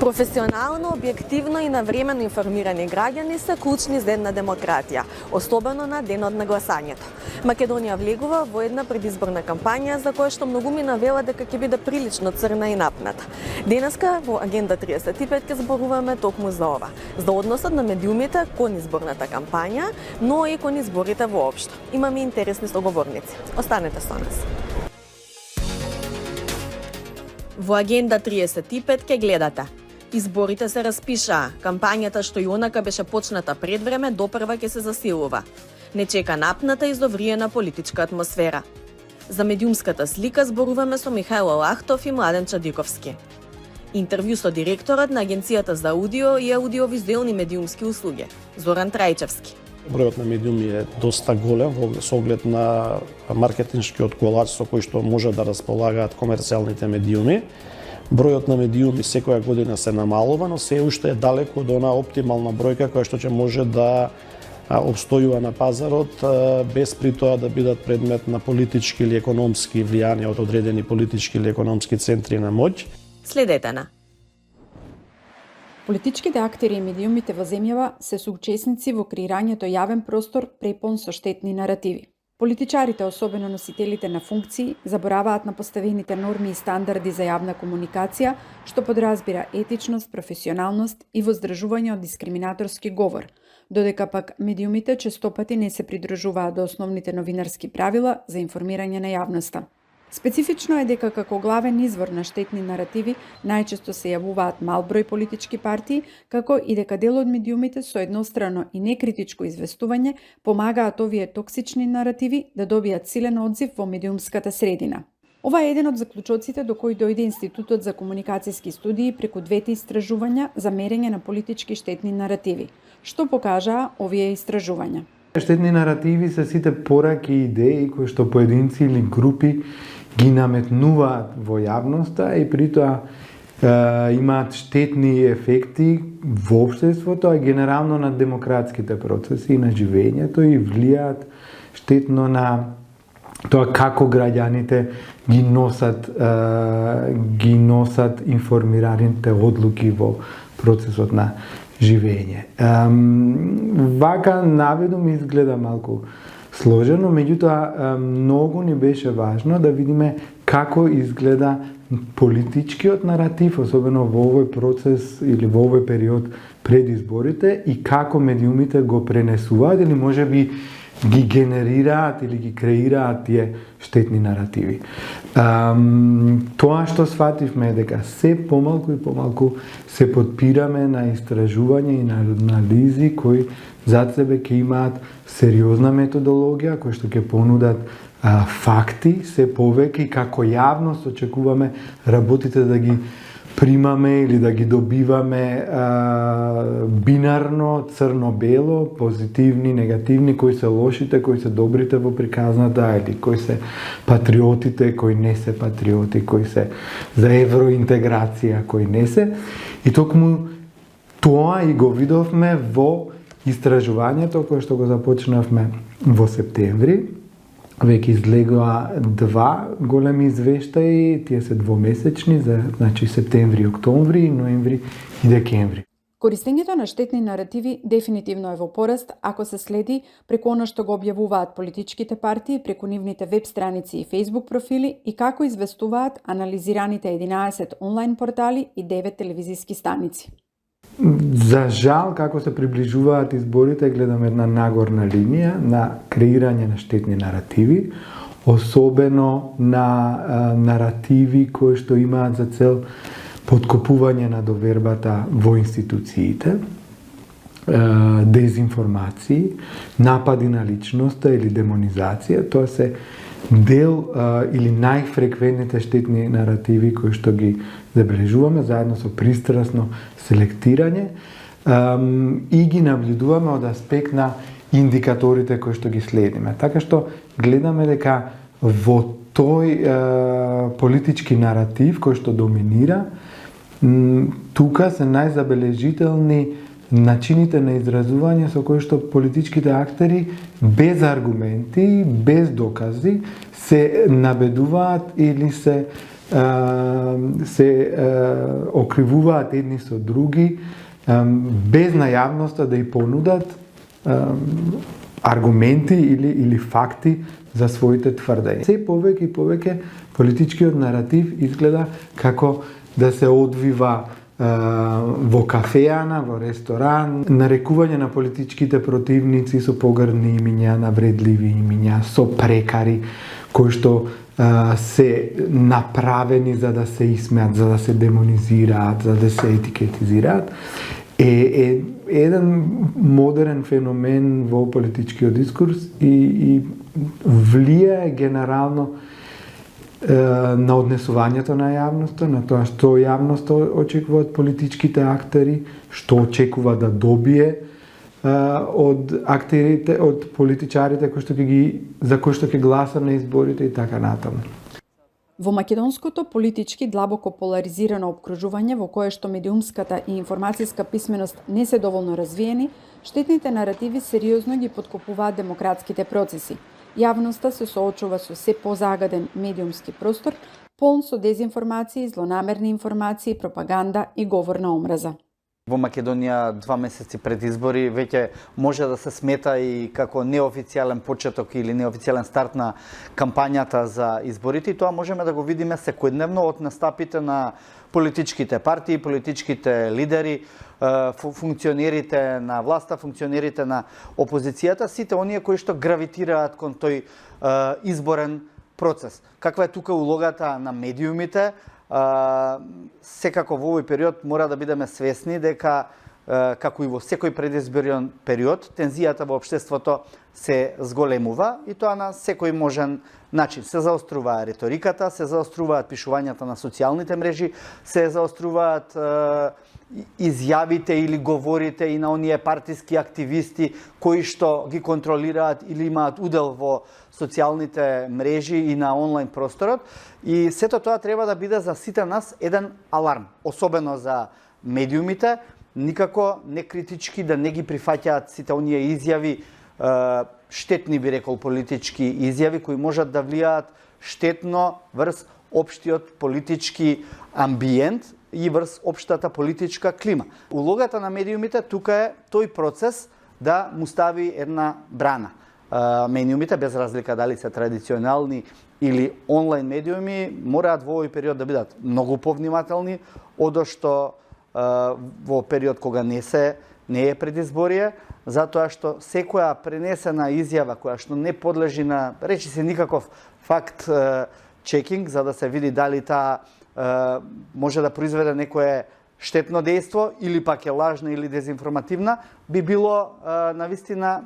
Професионално, објективно и навремено информирани граѓани се клучни за една демократија, особено на денот на гласањето. Македонија влегува во една предизборна кампања за која што многумина велат дека ќе биде прилично црна и напната. Денеска во Агенда 35 ќе зборуваме токму за ова, за односот на медиумите кон изборната кампања, но и кон изборите воопшто. Имаме интересни соговорници. Останете со нас. Во Агенда 35 ќе гледате. Изборите се распишаа, кампањата што и онака беше почната пред време допрва ќе се засилува. Не чека напната и изовриена политичка атмосфера. За медиумската слика зборуваме со Михајло Лахтов и Младен Чадиковски. Интервју со директорот на Агенцијата за аудио и аудиовизуелни медиумски услуги, Зоран Трајчевски. Бројот на медиуми е доста голем со оглед на маркетиншкиот колач со кој што може да располагаат комерцијалните медиуми. Бројот на медиуми секоја година се намалува, но се уште е далеко од она оптимална бројка која што ќе може да обстојува на пазарот без при тоа да бидат предмет на политички или економски влијанија од одредени политички или економски центри на моќ. Следете на. Политичките актери и медиумите во земјава се соучесници во креирањето јавен простор препон со штетни наративи. Политичарите, особено носителите на функции, забораваат на поставените норми и стандарди за јавна комуникација, што подразбира етичност, професионалност и воздржување од дискриминаторски говор, додека пак медиумите честопати не се придружуваат до основните новинарски правила за информирање на јавноста. Специфично е дека како главен извор на штетни наративи најчесто се јавуваат мал број политички партии, како и дека дел од медиумите со еднострано и некритичко известување помагаат овие токсични наративи да добијат силен одзив во медиумската средина. Ова е еден од заклучоците до кој дојде Институтот за комуникацијски студии преку двете истражувања за мерење на политички штетни наративи. Што покажаа овие истражувања? Штетни наративи се сите пораки и идеи кои што поединци или групи ги наметнуваат во јавноста и при тоа имаат штетни ефекти во општеството, а генерално на демократските процеси и на живењето и влијаат штетно на тоа како граѓаните ги носат информираните одлуки во процесот на живење. Вака наведом изгледа малку сложено, меѓутоа многу ни беше важно да видиме како изгледа политичкиот наратив, особено во овој процес или во овој период пред изборите и како медиумите го пренесуваат или можеби ги генерираат или ги креираат тие штетни наративи. Тоа што сфативме е дека се помалку и помалку се подпираме на истражување и на анализи кои зад себе ќе имаат сериозна методологија, кои што ќе понудат факти, се повеќе и како јавност очекуваме работите да ги примаме или да ги добиваме бинарно, црно-бело, позитивни, негативни, кои се лошите, кои се добрите во приказната, или кои се патриотите, кои не се патриоти, кои се за евроинтеграција, кои не се. И токму тоа и го видовме во истражувањето кое што го започнавме во септември. Веќе излегоа два големи извештаи, тие се двомесечни, значи септември, октомври, ноември и декември. Користењето на штетни наративи дефинитивно е во пораст ако се следи преку она што го објавуваат политичките партии преку нивните веб страници и Facebook профили и како известуваат анализираните 11 онлайн портали и 9 телевизиски станици. За жал, како се приближуваат изборите, гледаме една нагорна линија на креирање на штетни наративи, особено на наративи кои што имаат за цел подкопување на довербата во институциите, дезинформации, напади на личноста или демонизација. Тоа се дел или најфреквентните штетни наративи кои што ги забележуваме заедно со пристрасно селектирање и ги наблюдуваме од аспект на индикаторите кои што ги следиме. Така што гледаме дека во тој политички наратив кој што доминира, тука се најзабележителни начините на изразување со кои што политичките актери без аргументи, без докази се набедуваат или се се окривуваат едни со други, без на јавноста да ја понудат аргументи или факти за своите тврдења. Се повеќе и повеќе политичкиот наратив изгледа како да се одвива во кафеана, во ресторан, нарекување на политичките противници со погрдни имиња, навредливи имиња, со прекари кои што се направени за да се исмеат, за да се демонизираат, за да се етикетизираат, е еден модерен феномен во политичкиот дискурс и влијае генерално на однесувањето на јавноста, на тоа што јавноста очекува од политичките актери, што очекува да добие од актерите, од политичарите за кои што ќе гласа на изборите и така натаму. Во македонското политички длабоко поларизирано опкружување во кое што медиумската и информацијска писменост не се доволно развиени, штетните наративи сериозно ги подкопуваат демократските процеси. Јавноста се соочува со се позагаден медиумски простор, полн со дезинформации, злонамерни информации, пропаганда и говор на омраза. Во Македонија 2 месеци пред избори веќе може да се смета и како неофицијален почеток или неофицијален старт на кампањата за изборите, и тоа можеме да го видиме секојдневно од настапите на политичките партии, политичките лидери, функционерите на власта, функционерите на опозицијата, сите оние кои што гравитираат кон тој изборен процес. Каква е тука улогата на медиумите? Секако во овој период мора да бидеме свесни дека, како и во секој предизборен период, тензијата во општеството се зголемува и тоа на секој можен начин. Се заострува риториката, се заоструваат пишувањата на социјалните мрежи, се заоструваат изјавите или говорите и на оние партиски активисти кои што ги контролираат или имаат удел во социјалните мрежи и на онлайн просторот. И сето тоа треба да биде за сите нас еден аларм, особено за медиумите, никако не критички да не ги прифаќаат сите оние изјави, штетни би рекол политички изјави кои можат да влијаат штетно врз општиот политички амбиент и врз општата политичка клима. Улогата на медиумите тука е тој процес да му стави една брана. Медиумите, без разлика дали се традиционални или онлайн медиуми, мораат во овој период да бидат многу повнимателни, одошто во период кога не е предизборие, затоа што секоја пренесена изјава која што не подлежи на, речи се, никаков факт чекинг, за да се види дали таа може да произведе некое штетно дејство или пак е лажна или дезинформативна, би било навистина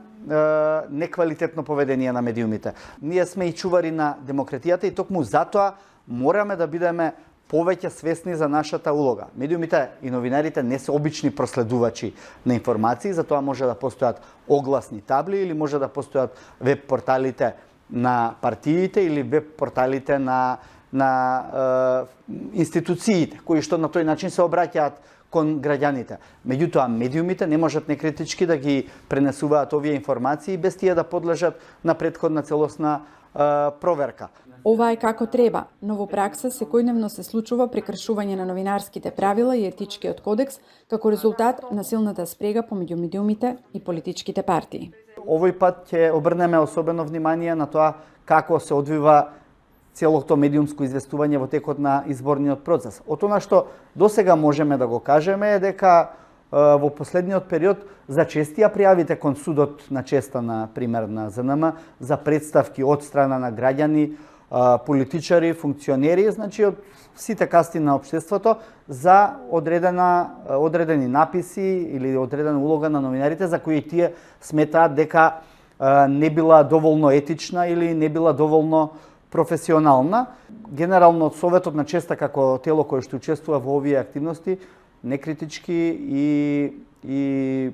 неквалитетно поведение на медиумите. Ние сме и чувари на демократијата и токму затоа мораме да бидеме повеќе свесни за нашата улога. Медиумите и новинарите не се обични проследувачи на информации, затоа може да постојат огласни табли или може да постојат веб порталите на партиите или веб порталите на институциите, кои што на тој начин се обраќаат кон граѓаните. Меѓутоа, медиумите не можат некритички да ги пренесуваат овие информации без тие да подлежат на претходна целосна проверка. Ова е како треба, но во пракса секојдневно се случува прекршување на новинарските правила и етичкиот кодекс како резултат на силната спрега помеѓу медиумите и политичките партии. Овој пат ќе обрнеме особено внимание на тоа како се одвива целото медиумско известување во текот на изборниот процес. Од тоа што досега можеме да го кажеме е дека во последниот период зачестија пријавите кон судот на честа, на пример на ЗНМ, за представки од страна на граѓани, политичари, функционери, значи од сите касти на општеството за одредени написи или одредена улога на новинарите за кои тие сметаат дека не била доволно етична или не била доволно професионална. Генерално Советот на честа како тело кое што учествува во овие активности некритички и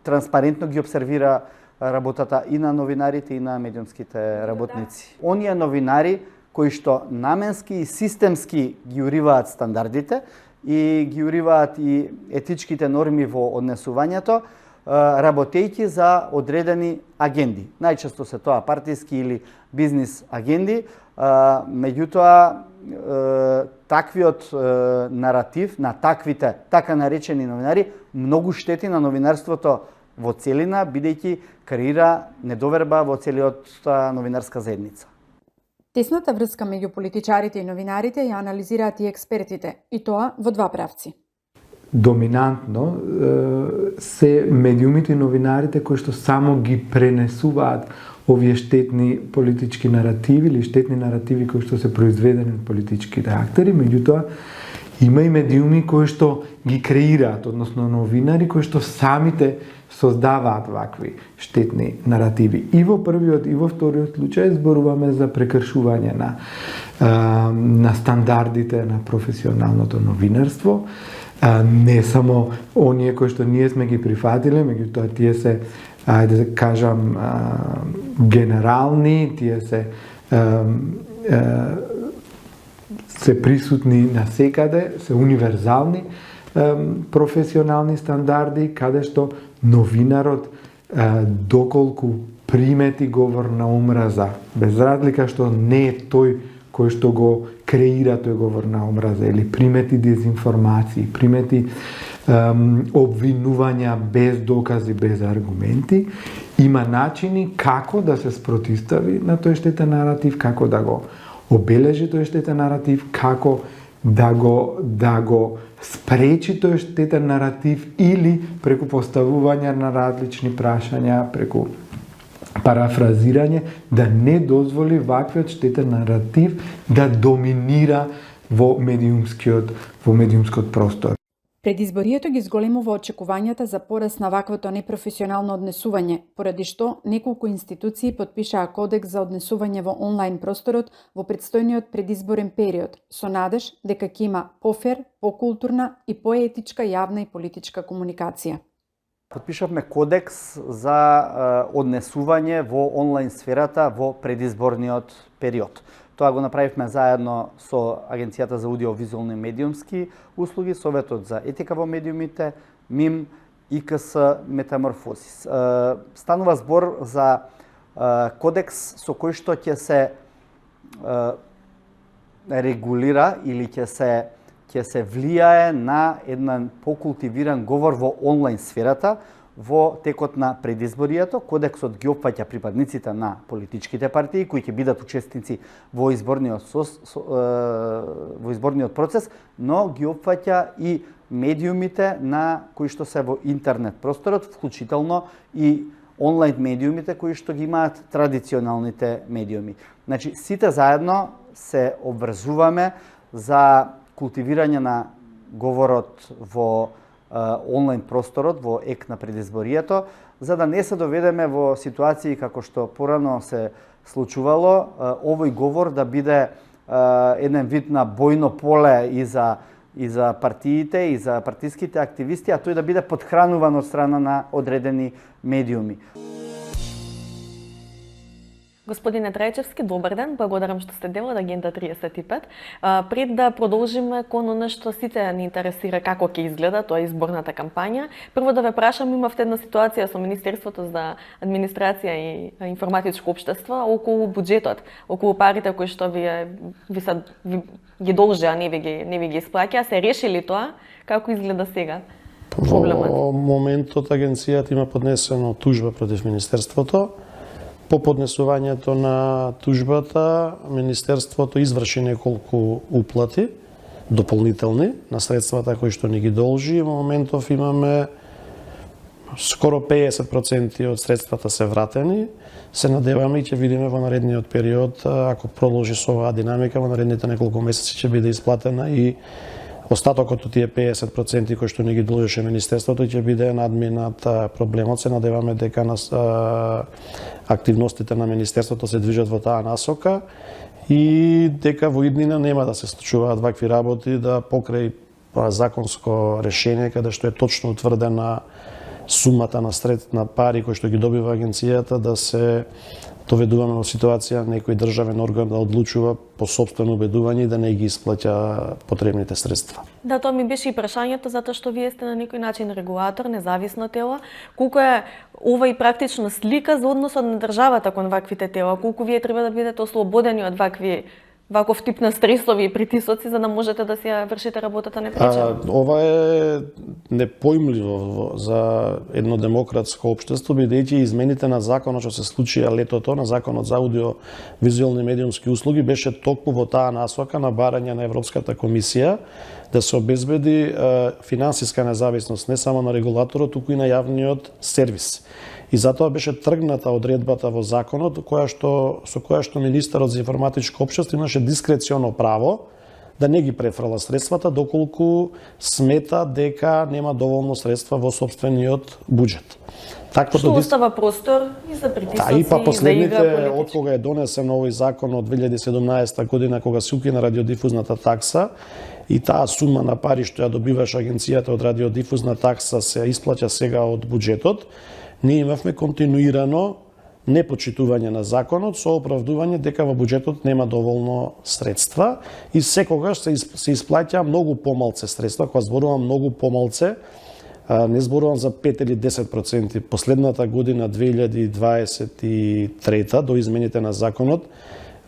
транспарентно ги обсервира работата и на новинарите и на медиумските работници. Оние новинари кои што наменски и системски ги уриваат стандардите и ги уриваат и етичките норми во однесувањето, работејќи за одредени агенди. Најчесто се тоа партиски или бизнис агенди, Меѓутоа, таквиот наратив на таквите така наречени новинари многу штети на новинарството во целина, бидејќи креира недоверба во целиот новинарска заедница. Тесната врска меѓу политичарите и новинарите ја анализираат и експертите, и тоа во два правци. Доминантно се медиумите и новинарите кои што само ги пренесуваат овие штетни политички наративи или штетни наративи кои што се произведени од политичките актери, меѓутоа има и медиуми кои што ги креираат, односно новинари кои што самите создаваат вакви штетни наративи. И во првиот и во вториот случај зборуваме за прекршување на стандардите на професионалното новинарство. Не само оние кои што ние сме ги прифатиле, меѓутоа тие се, ајде да кажам, генерални, тие се присутни насекаде, се универзални професионални стандарди, каде што новинарот доколку примети говор на омраза, без разлика што не е тој кој што го креира тој говор на омраза, или примети дезинформации, примети обвинувања без докази, без аргументи, има начини како да се спротивстави на тој штетен наратив, како да го обележи тој штетен наратив, како да го спречи тој штетен наратив или преку поставување на различни прашања, преку парафразирање, да не дозволи ваквиот штетен наратив да доминира во медиумскиот простор. Предизборието ги зголемува очекувањата за пораст на ваквото непрофесионално однесување, поради што неколку институции потпишаа кодекс за однесување во онлайн просторот во предстојниот предизборен период, со надеж дека ќе има пофер, покултурна и поетичка јавна и политичка комуникација. Потпишавме кодекс за однесување во онлайн сферата во предизборниот период. Тоа го направивме заедно со Агенцијата за аудиовизуални и медиумски услуги, Советот за етика во медиумите, МИМ, ИКС, Метаморфозис. Станува збор за кодекс со кој што ќе се регулира или ќе се влијае на еден покултивиран говор во онлайн сферата во текот на предизборието. Кодексот ги опфаќа припадниците на политичките партии кои ќе бидат учесници во изборниот процес, но ги опфаќа и медиумите на кои што се во интернет просторот, вклучително и онлайн медиумите кои што ги имаат традиционалните медиуми. Значи, сите заедно се обврзуваме за култивирање на говорот во онлайн просторот во ек на предизборието, за да не се доведеме во ситуации како што порано се случувало, овој говор да биде еден вид на бојно поле и за партиите и за партиските активисти, а тој да биде подхрануван од страна на одредени медиуми. Господине Трајчевски, добар ден, благодарам што сте дел од Агенда 35. Пред да продолжиме кон она што сите ни интересира како ќе изгледа тоа изборната кампања, прво да ве прашам, имавте една ситуација со Министерството за администрација и информатичко општество околу буџетот, околу парите кои што ви ги должи, а не ви ги исплаќа. Се реши ли тоа? Како изгледа сега проблемот? Во моментот агенцијата има поднесено тужба против Министерството. По поднесувањето на тужбата, Министерството изврши неколку уплати дополнителни на средствата кои што ни ги должи. Во моментов имаме скоро 50% од средствата се вратени. Се надеваме и ќе видиме во наредниот период, ако продолжи со оваа динамика, во наредните неколку месеци ќе биде исплатена и остатокот од тие 50% кои што ни ги должеше Министерството ќе биде надминат проблемот. Се надеваме дека активностите на Министерството се движат во таа насока и дека во иднина нема да се случуваат вакви работи, да покрај законско решение каде што е точно утврдена сумата на пари кои што ги добива агенцијата, да се доведуваме во ситуација некој државен орган да одлучува по сопствено убедување и да не ги исплаќа потребните средства. Да, тоа ми беше и прашањето, затоа што вие сте на некој начин регулатор, независно тело. Колку е ова и практично слика за односот на државата кон ваквите тела? Колку вие треба да бидете ослободени од ваков тип на стресови и притисоци за да можете да си вршите работата непречено? Ова е непоимливо за едно демократско општество, бидејќи измените на законот што се случија летото, на законот за аудиовизуелни медиумски услуги, беше токму во таа насока на барање на Европската комисија да се обезбеди финансиска независност не само на регулаторот, туку и на јавниот сервис. И затоа беше тргната одредбата во законот со која што министерот за информатичко општество имаше дискреционо право да не ги префрла средствата доколку смета дека нема доволно средства во сопствениот буџет. Што остава простор и за притисоци, и па последните, за игра од кога е донесен овој закон од 2017 година, кога се укина радиодифузната такса, и таа сума на пари што ја добиваше агенцијата од радиодифузна такса се исплаќа сега од буџетот, ние имавме континуирано непочитување на законот со оправдување дека во буџетот нема доволно средства и секогаш се исплаќа многу помалце средства. Кога зборувам многу помалце, не зборувам за 5 или 10%. Последната година, 2023, до измените на законот,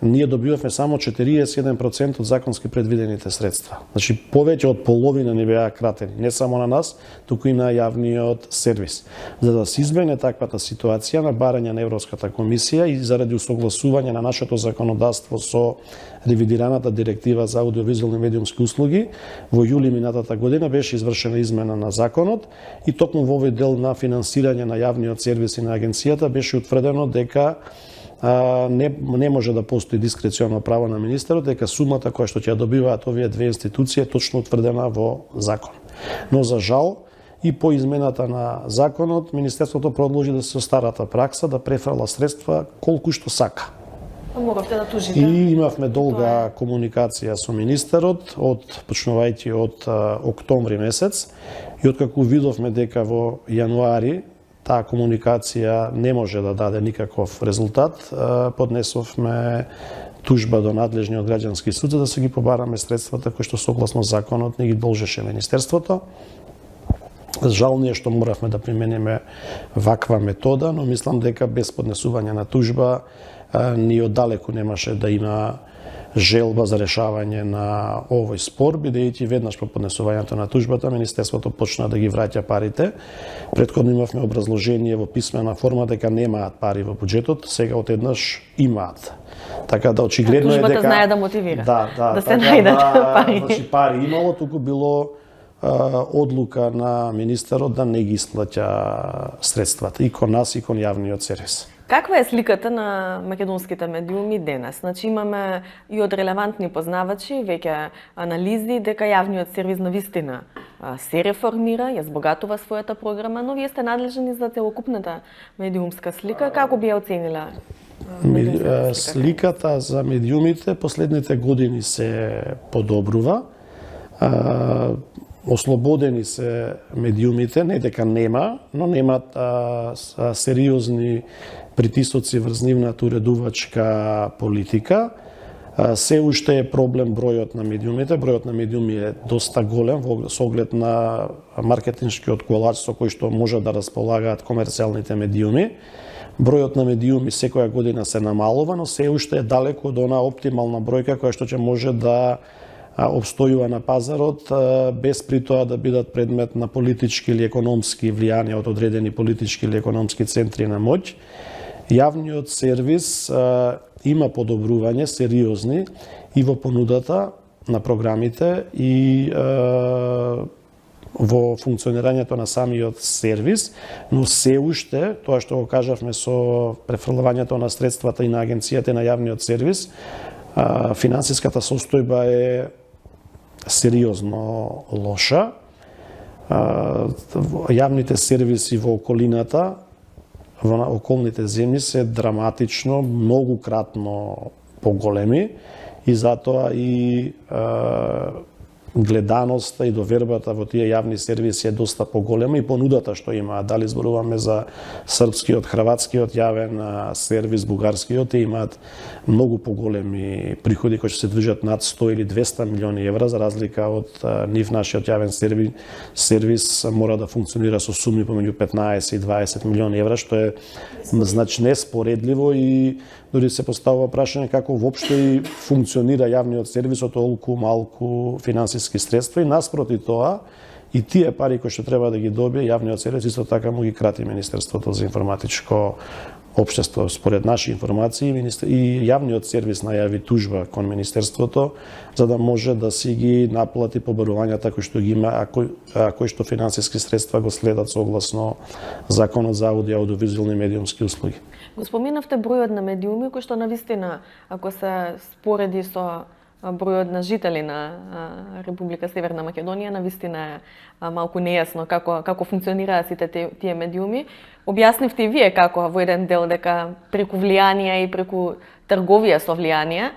ние добивавме само 41% од законски предвидените средства. Значи, повеќе од половина не беа кратени, не само на нас, туку и на јавниот сервис. За да се избегне таквата ситуација на барање на Европската комисија и заради усогласување на нашето законодавство со ревидираната директива за аудиовизуелни медиумски услуги, во јули минатата година беше извршена измена на законот и токму во овој дел на финансирање на јавниот сервис и на агенцијата беше утврдено дека не може да постои дискреционно право на министерот, дека сумата која што ќе ја добиваат овие две институции е точно утврдена во закон. Но за жал и по измената на законот, министерството продолжи да се со старата пракса да префрла средства колку што сака. Моравте да тужите. И имавме долга комуникација со министерот почнувајќи од октомври месец и откако видовме дека во јануари таа комуникација не може да даде никаков резултат, поднесовме тужба до надлежниот граѓански суд за да се ги побараме средствата кои што согласно законот не ги должеше министерството. Жал ни е што моравме да примениме ваква метода, но мислам дека без поднесување на тужба ни оддалеку немаше да има желба за решавање на овој спор, бидејќи веднаш по поднесувањето на тужбата министерството почна да ги враќа парите. Претходно имавме образложение во писмена форма дека немаат пари во буџетот, сега одеднаш имаат. Така да очигледно е дека тужбата знае да мотивира. Да се најдат пари. Значи пари имало, туку било одлука на министерот да не ги исплаќа средствата и кон нас и кон јавниот сервис. Каква е сликата на македонските медиуми денес? Значи имаме и од релевантни познавачи веќе анализи дека јавниот сервис навистина се реформира, ја збогатува својата програма, но вие сте надлежни за целокупната медиумска слика. Како би ја оценила? Сликата за медиумите последните години се подобрува. Ослободени се медиумите, не дека нема, но немат сериозни притисоци врз нивната уредувачка политика. Се уште е проблем бројот на медиумите. Бројот на медиуми е доста голем со оглед на маркетиншкиот колач со кој што може да располагаат комерцијалните медиуми. Бројот на медиуми секоја година се намалува, но се уште е далеку од онаа оптимална бројка која што ќе може да обстојува на пазарот без при тоа да бидат предмет на политички или економски влијанија од одредени политички или економски центри на моќ. Јавниот сервис има подобрување сериозни и во понудата на програмите и во функционирањето на самиот сервис, но се уште, тоа што го кажавме со префрлувањето на средствата и на агенцијата и на јавниот сервис, финансиската состојба е сериозно лоша. Јавните сервиси во околината, во околните земји се драматично, многукратно поголеми и затоа и гледаноста и довербата во тие јавни сервиси е доста поголема и понудата што има. Дали зборуваме за српскиот, хрватскиот јавен сервис, бугарскиот, те имаат многу поголеми приходи кои се движат над 100 или 200 милиони евра, за разлика од нив нашиот јавен сервис мора да функционира со суми помеѓу 15 и 20 милиони евра, што е значи неспоредливо и дори се поставува прашање како воопшто и функционира јавниот сервис од толку малку финансиски средства и наспроти тоа и тие пари кои што треба да ги добие јавниот сервис исто така му ги крати Министерството за информатичко општество. Според наши информации и јавниот сервис најави тужба кон Министерството за да може да си ги наплати побарувањата кои што ги има, а кои што финансиски средства го следат согласно Законот за аудио и аудиовизуелни медиумски услуги. Го споменавте бројот на медиуми кои што навистина, ако се спореди со бројот на жители на Република Северна Македонија, навистина е малку нејасно како функционираат сите тие медиуми. Објаснивте и вие како во еден дел дека преку влијанија и преку трговија со влијанија,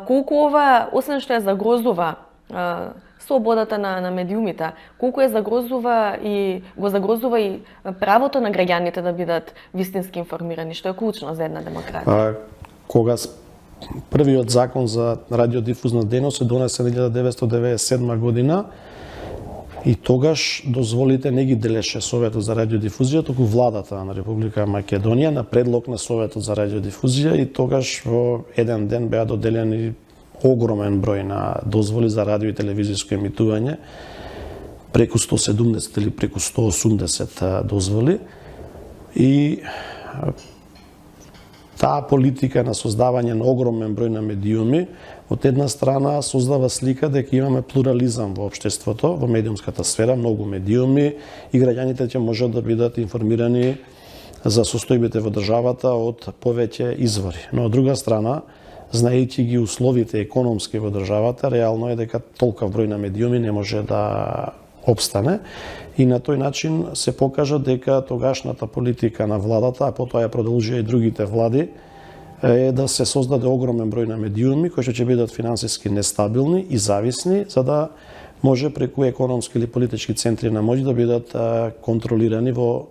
колку ова, освен што ја загрозува слободата на медиумите, колку ја загрозува и го загрозува и правото на граѓаните да бидат вистински информирани, што е клучно за една демократија. Кога првиот закон за радиодифузна дејност се донесе 1997 година и тогаш дозволите не ги делеше Советот за радиодифузија, туку владата на Република Македонија на предлог на Советот за радиодифузија и тогаш во еден ден беа доделени огромен број на дозволи за радио и телевизиско емитување, преку 170 или преку 180 дозволи и таа политика на создавање на огромен број на медиуми од една страна создава слика дека имаме плурализам во општеството, во медиумската сфера, многу медиуми и граѓаните ќе можат да бидат информирани за состојбите во државата од повеќе извори. Но од друга страна, знаејќи ги условите економски во државата, реално е дека толков број на медиуми не може да обстане и на тој начин се покажа дека тогашната политика на владата, а потоа ја продолжија и другите влади, е да се создаде огромен број на медиуми кои што ќе бидат финансиски нестабилни и зависни, за да може преку економски или политички центри на моќ да бидат контролирани во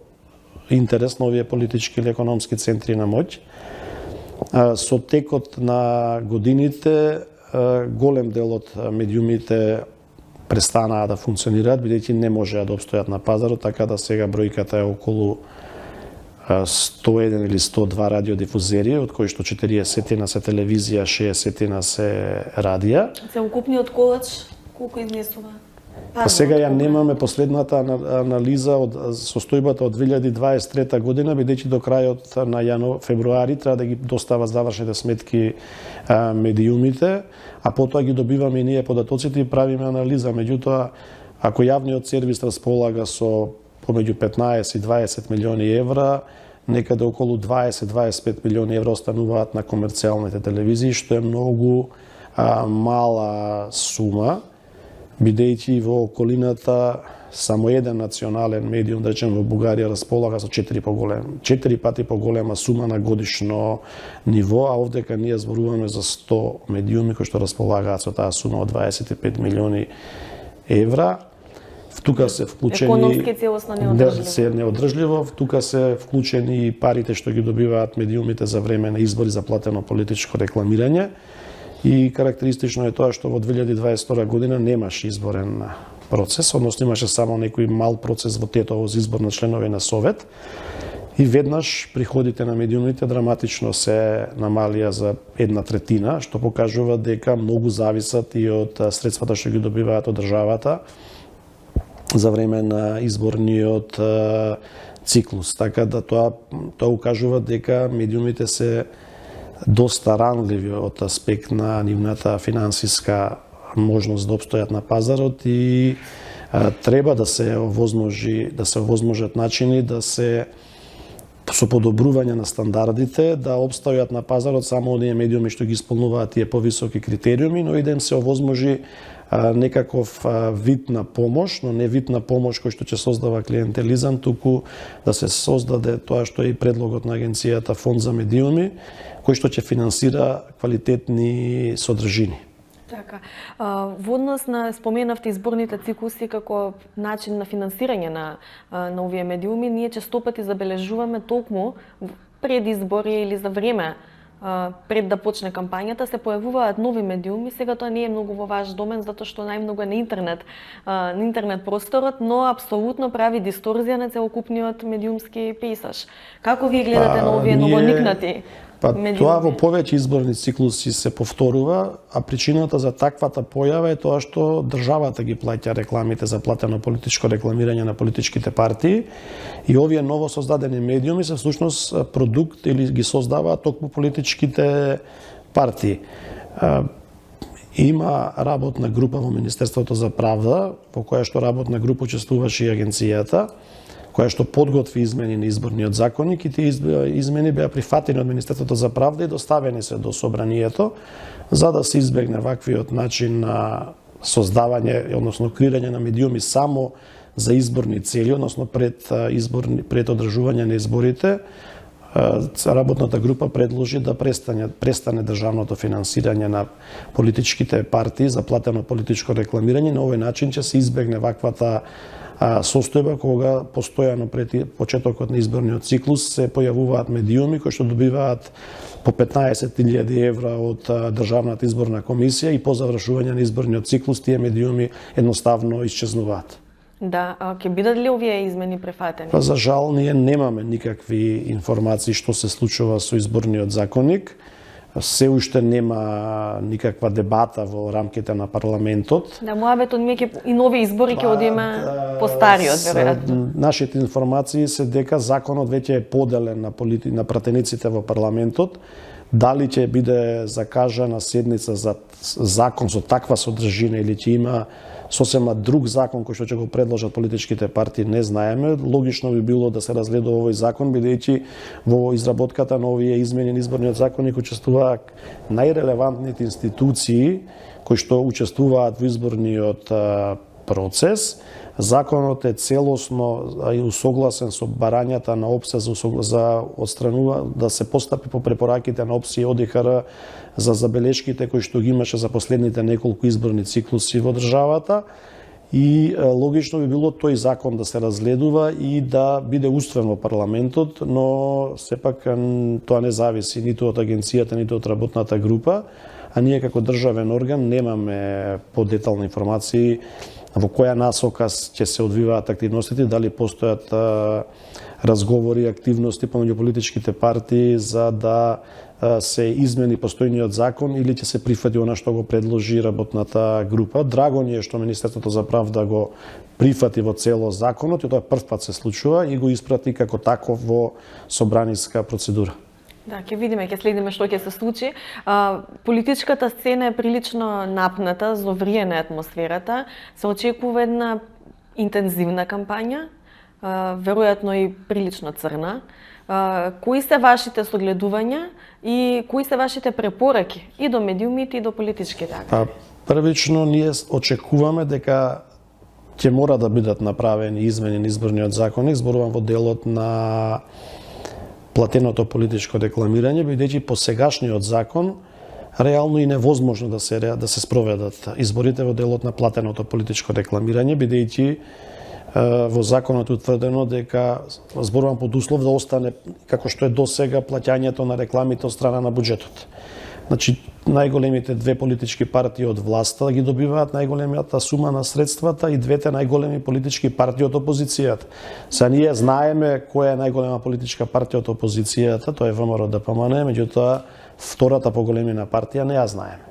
интерес на овие политички или економски центри на моќ. Со текот на годините голем дел од медиумите престанаа да функционираат, бидејќи не можеа да обстојат на пазарот, така да сега бројката е околу 101 или 102 радиодифузери, од кои што 40 се телевизија, 60 се радија. Целокупниот колач колку изнесува? Па сега ја немаме последната анализа од состојбата од 2023 година, бидејќи до крајот на февруари треба да ги достава завршните сметки медиумите, а потоа ги добиваме и ние податоците и правиме анализа. Меѓутоа, ако јавниот сервис располага со помеѓу 15 и 20 милиони евра, некаде околу 20-25 милиони евра остануваат на комерцијалните телевизии, што е многу мала сума, бидејќи во околината само еден национален медиум, да речем во Бугарија, располага со 4 пати поголема сума на годишно ниво, а овдека ние зборуваме за 100 медиуми кои што располагаат со таа сума од 25 милиони евра. Тука се вклучени економски целосно неодржливо, тука се вклучени и парите што ги добиваат медиумите за време на избори за платено политичко рекламирање. И карактеристично е тоа што во 2022 година немаше изборен процес, односно имаше само некој мал процес во Тетово за избор на членови на Совет. И веднаш приходите на медиумите драматично се намалија за 1/3, што покажува дека многу зависат и од средствата што ги добиваат од државата за време на изборниот циклус. Така да тоа укажува дека медиумите се доста ранливи од аспект на нивната финансиска можност да обстојат на пазарот и треба да се овозможат начини да се со подобрување на стандардите да обстојат на пазарот само оние медиуми што ги исполнуваат тие повисоки критериуми, но и да им се овозможи некаков вид на помош, но не вид на помош кој што ќе создава клиентелизам, туку да се создаде тоа што е и предлогот на агенцијата Фонд за медиуми, кој што ќе финансира квалитетни содржини. Така, во однос на споменавте изборните циклуси како начин на финансирање на овие медиуми, ние честопати забележуваме токму пред избори или за време пред да почне кампањата се појавуваат нови медиуми. Сега тоа не е многу во ваш домен затоа што најмногу е на интернет просторот, но апсолутно прави дисторзија на целокупниот медиумски пейзаж. Како ви гледате на овие новоникнати медиуми? Тоа во повеќе изборни циклуси се повторува, а причината за таквата појава е тоа што државата ги плаќа рекламите за платено политичко рекламирање на политичките партии и овие ново создадени медиуми се всушност продукт или ги создаваат токму политичките партии. Има работна група во Министерството за правда, во која што работна група учествуваше и агенцијата, која што подготви измени на изборниот законник и тие измени беа прифатени од Министерството за правда и доставени се до собранието за да се избегне ваквиот начин на создавање, односно креирање на медиуми само за изборни цели, односно пред одржување на изборите. Работната група предложи да престане државното финансирање на политичките партии за платено политичко рекламирање. На овој начин ќе се избегне ваквата состојба кога постојано пред почетокот на изборниот циклус се појавуваат медиуми кои што добиваат по 15.000 евра од Државната изборна комисија и по завршување на изборниот циклус тие медиуми едноставно исчезнуваат. Да, ќе бидат ли овие измени префатени? Па за жал ние немаме никакви информации што се случува со изборниот законник. Се уште нема никаква дебата во рамките на парламентот. Да, муабетот ми е и нови избори ќе одиме по стариот, веројатно. Нашите информации се дека законот веќе е поделен на пратениците во парламентот. Дали ќе биде закажана седница за закон со таква содржина или ќе има сосема друг закон кој што ќе го предложат политичките партии, не знаеме. Логично би било да се разгледува овој закон, бидејќи во изработката на овие измени на изборниот законник учествуваат најрелевантните институции кои што учествуваат во изборниот процес. Законот е целосно и усогласен со барањата на ОПСЕ за отстранува да се постапи по препораките на ОПСЕ и ОДИХР за забелешките кои што ги имаше за последните неколку изборни циклуси во државата и логично би било тој закон да се разгледува и да биде уствен во парламентот, но сепак тоа не зависи ниту од агенцијата, ниту од работната група, а ние како државен орган немаме подетални информации во која насока ќе се одвиваат активностите, дали постојат разговори, активности помеѓу политичките партии за да се измени постојниот закон или ќе се прифати она што го предложи работната група. Драго ни е што Министерството за правда го прифати во цело законот и тоа прв пат се случува и го испрати како таков во собраниска процедура. Да, ќе видиме, ќе следиме што ќе се случи. Политичката сцена е прилично напната, зовриена атмосферата. Се очекува една интензивна кампања, веројатно и прилично црна. Кои се вашите согледувања и кои се вашите препораки и до медиумите и до политичките актери? Првично ние очекуваме дека ќе мора да бидат направени измени на изборниот законник, зборувам во делот на платеното политичко рекламирање, бидејќи по сегашниот закон реално и невозможно да се спроведат изборите во делот на платеното политичко рекламирање, бидејќи во законот утврдено дека зборувам под услов да остане како што е досега плаќањето на рекламите од страна на буџетот. Значи, најголемите две политички партии од власта ги добиваат најголемата сума на средствата и двете најголеми политички партии од опозицијата. Са ние знаеме која е најголема политичка партија од опозицијата, тоа е ВМРО-ДПМН, меѓутоа втората по големина партија не ја знаеме.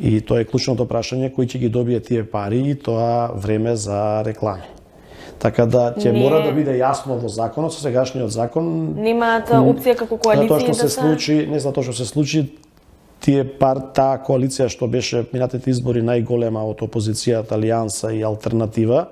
И тоа е клучното прашање кој ќе ги добие тие пари и тоа време за реклами. Така да ќе мора да биде јасно во законот, со сегашниот закон. Немаат опција како коалиција тоа што се случи, не за тоа што се случи, таа коалиција што беше минатите избори најголема од опозицијата, Алијанса и Алтернатива,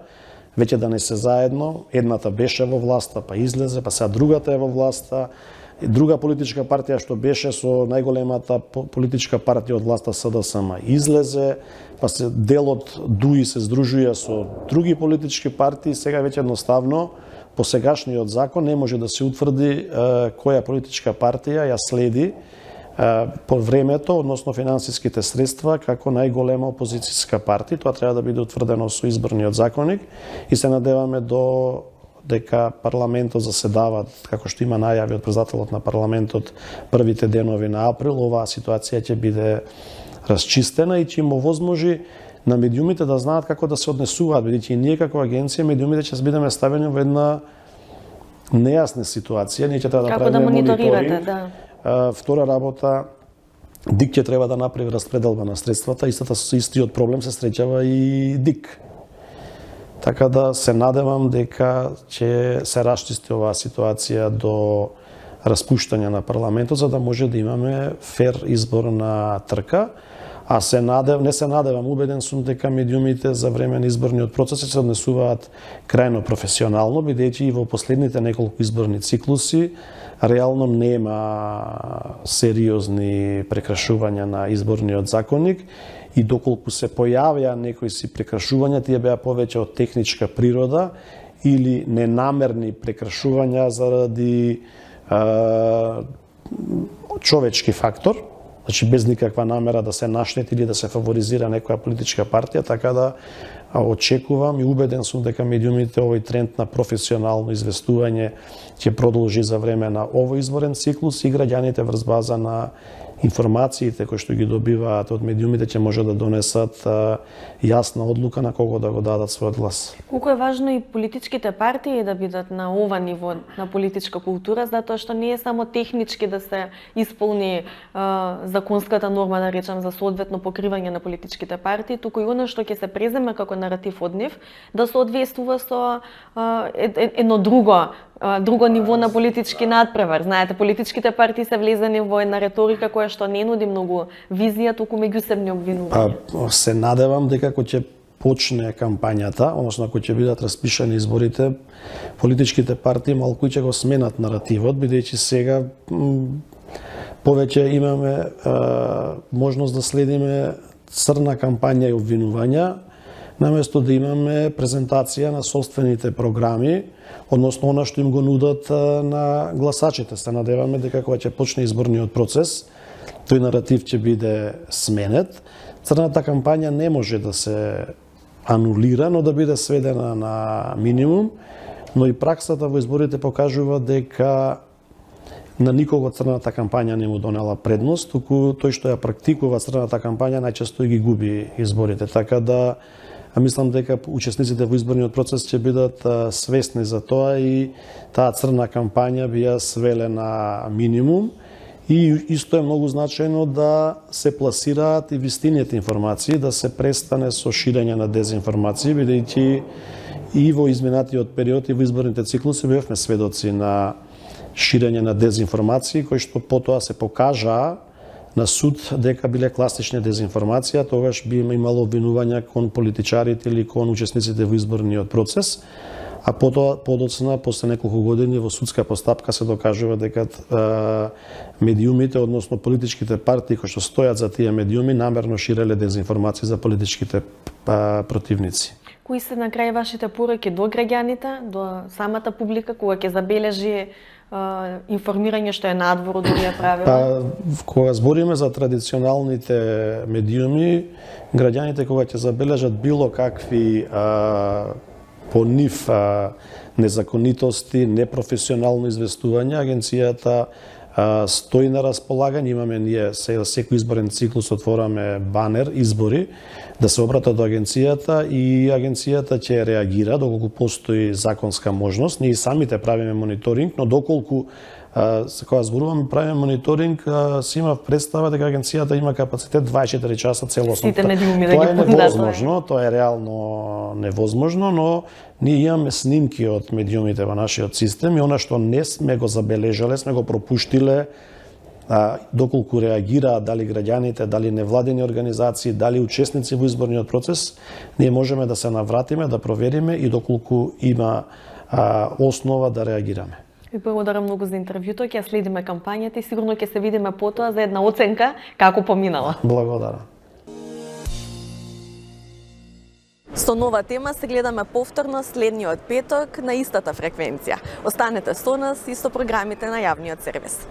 веќе да не се заедно, едната беше во власта, па излезе, па сега другата е во власта. Друга политичка партија што беше со најголемата политичка партија од власта СДСМ излезе, па се делот ДУИ се здружува со други политички партии, сега веќе едноставно по сегашниот закон не може да се утврди која политичка партија ја следи по времето, односно финансиските средства, како најголема опозицијска партија. Тоа треба да биде утврдено со изборниот законник и се надеваме до дека парламентот заседава, како што има најави од председателот на парламентот првите денови на април, оваа ситуација ќе биде расчистена и ќе им овозможи на медиумите да знаат како да се однесуваат, бидејќи и ние како агенција медиумите ќе бидеме ставени во една нејасна ситуација, ние ќе треба да правиме мониторинг. Да. Втора работа, ДИК ќе треба да направи распределба на средствата, истиот проблем се среќава и ДИК. Така да се надевам дека ќе се расчисти оваа ситуација до распуштање на парламентот, за да може да имаме фер избор на трка. А не се надевам, убеден сум дека медиумите за време на изборниот процес се однесуваат крајно професионално, бидејќи и во последните неколку изборни циклуси реално нема сериозни прекршувања на изборниот законник и доколку се појавија некои си прекршувања, тие беа повеќе од техничка природа или ненамерни прекршувања заради човечки фактор, значи без никаква намера да се наштети или да се фаворизира некоја политичка партија, така да очекувам и убеден сум дека медиумите овој тренд на професионално известување ќе продолжи за време на овој изборен циклус и граѓаните врз база на информациите кои што ги добиваат од медиумите ќе може да донесат јасна одлука на кого да го дадат својот глас. Колку е важно и политичките партии да бидат на ова ниво на политичка култура, затоа што не е само технички да се исполни законската норма, да речам, за соодветно покривање на политичките партии, туку и она што ќе се преземе како наратив од нив, да соодветствува со едно друго ниво на политички надпревар. Знаете, политичките партии се влезени во една реторика која што не нуди многу визија, туку меѓусебни обвинувања. Се надевам дека кога ќе почне кампањата, односно кога ќе бидат распишани изборите, политичките партии малку ќе го сменат наративот, бидејќи сега повеќе имаме можност да следиме црна кампања и обвинувања, наместо да имаме презентација на собствените програми, односно она што им го нудат на гласачите. Се надеваме дека кога ќе почне изборниот процес, тој наратив ќе биде сменет. Црната кампања не може да се анулира, но да биде сведена на минимум, но и праксата во изборите покажува дека на никого црната кампања не му донела предност, туку тој што ја практикува црната кампања најчесто ги губи изборите. Така да мислам дека учесниците во изборниот процес ќе бидат свесни за тоа и таа црна кампања би ја свеле на минимум. И исто е многу значајно да се пласираат и вистините информации, да се престане со ширење на дезинформации, бидејќи и во изминатиот период и во изборните циклуси бевме сведоци на ширење на дезинформации, кои што потоа се покажаа на суд дека биле класични дезинформација, тогаш би имало обвинувања кон политичарите или кон учесниците во изборниот процес, а потоа подоцна, после неколку години во судска постапка се докажува дека медиумите, односно политичките партии кои што стојат за тие медиуми, намерно ширеле дезинформации за политичките противници. Кои се на крај вашите пораки до граѓаните, до самата публика, кога ќе забележи информирање што е надвор од овие правила? Кога збориме за традиционалните медиуми, граѓаните кога ќе забележат било какви по нив незаконитости, непрофесионално известување, агенцијата стои на располагање. Имаме ние секој изборен циклус отвораме банер избори да се обратат до агенцијата и агенцијата ќе реагира доколку постои законска можност. Ние самите правиме мониторинг, но доколку кога зборуваме правиме мониторинг, си има представа дека агенцијата има капацитет 24 часа целосно. Сите медиуми да ги Тоа е невозможно, тоа е реално невозможно, но ние имаме снимки од медиумите во нашиот систем и она што не сме го забележале, сме го пропуштиле, доколку реагираат дали граѓаните, дали невладени организации, дали учесници во изборниот процес, ние можеме да се навратиме, да провериме и доколку има основа да реагираме. Ви благодарам многу за интервјуто, ќе следиме кампањата и сигурно ќе се видиме потоа за една оценка како поминала. Благодарам. Со нова тема се гледаме повторно следниот петок на истата фреквенција. Останете со нас и со програмите на јавниот сервис.